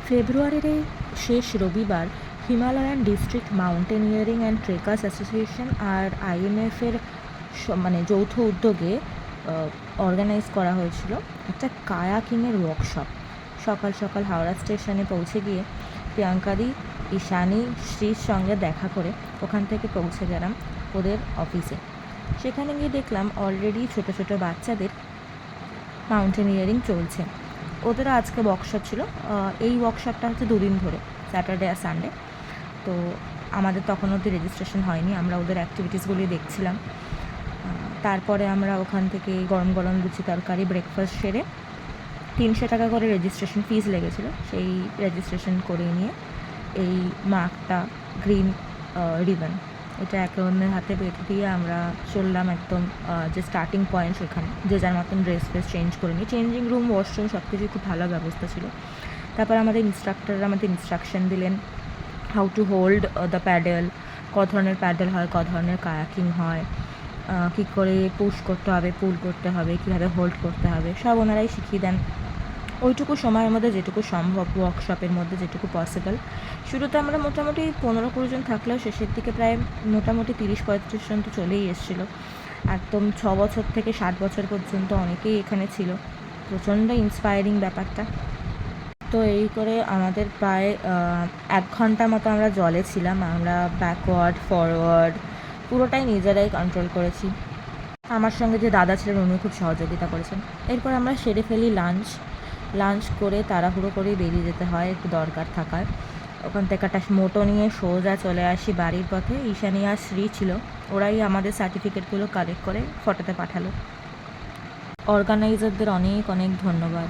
ফেব্রুয়ারির এই শেষ রবিবার Himalayan district mountaineering and trekkers association আর আইএমএফের মানে যৌথ উদ্যোগে অর্গানাইজ করা হয়েছিল একটা কায়াকিংয়ের ওয়ার্কশপ। সকাল সকাল হাওড়া স্টেশনে পৌঁছে গিয়ে প্রিয়াঙ্কাদি, ঈশানী, শ্রীর সঙ্গে দেখা করে ওখান থেকে পৌঁছে গেলাম ওদের অফিসে। সেখানে গিয়ে দেখলাম অলরেডি ছোটো ছোটো বাচ্চাদের মাউন্টেনিয়ারিং চলছে। ওদেরও আজকে ওয়ার্কশপ ছিল। এই ওয়ার্কশপটা হচ্ছে দুদিন ধরে, স্যাটারডে আর সানডে। তো আমাদের তখন অবধি রেজিস্ট্রেশন হয়নি, আমরা ওদের অ্যাক্টিভিটিসগুলি দেখছিলাম। তারপরে আমরা ওখান থেকে গরম গরম লুচি তরকারি ব্রেকফাস্ট সেরে 300 টাকা করে রেজিস্ট্রেশন ফিস লেগেছিলো। সেই রেজিস্ট্রেশন করে নিয়ে এই মার্কটা গ্রিন রিবন এটা একে অন্যের হাতে বেঁধে দিয়ে আমরা চললাম একদম যে স্টার্টিং পয়েন্ট সেখানে। যে যার মতন ড্রেস ফ্রেস চেঞ্জ করে নিই, চেঞ্জিং রুম, ওয়াশরুম সব কিছুই খুব ভালো ব্যবস্থা ছিল। তারপর আমাদের ইনস্ট্রাক্টররা আমাদের ইনস্ট্রাকশন দিলেন how to hold the paddle, ক ধরনের প্যাডেল হয়, ক ধরনের কায়াকিং হয়, কী করে পুশ করতে হবে, পুল করতে হবে, কীভাবে হোল্ড করতে হবে, সব ওনারাই শিখিয়ে দেন ওইটুকু সময়ের মধ্যে যেটুকু সম্ভব, ওয়ার্কশপের মধ্যে যেটুকু পসিবল। শুরুতে আমরা মোটামুটি 15-20 জন থাকলেও শেষের দিকে প্রায় মোটামুটি 30-35 জন তো চলেই এসেছিলো। একদম 6 বছর থেকে 60 বছর পর্যন্ত অনেকেই এখানে ছিল। প্রচণ্ড ইন্সপায়ারিং ব্যাপারটা। তো এই করে আমাদের প্রায় 1 ঘন্টা মতো আমরা জলে ছিলাম। আমরা ব্যাকওয়ার্ড ফরওয়ার্ড পুরোটাই নিজেরাই কন্ট্রোল করেছি। আমার সঙ্গে যে দাদা ছিলেন উনি খুব সহযোগিতা করেছেন। এরপর আমরা সেরে ফেলি লাঞ্চ করে তাড়াহুড়ো করেই বেরিয়ে যেতে হয়, একটু দরকার থাকার। ওখান থেকে একটা মোটো নিয়ে সোজা চলে আসি বাড়ির পথে। ঈশানী আর শ্রী ছিল, ওরাই আমাদের সার্টিফিকেটগুলো কালেক্ট করে ফটোতে পাঠালো। অর্গানাইজারদের অনেক অনেক ধন্যবাদ।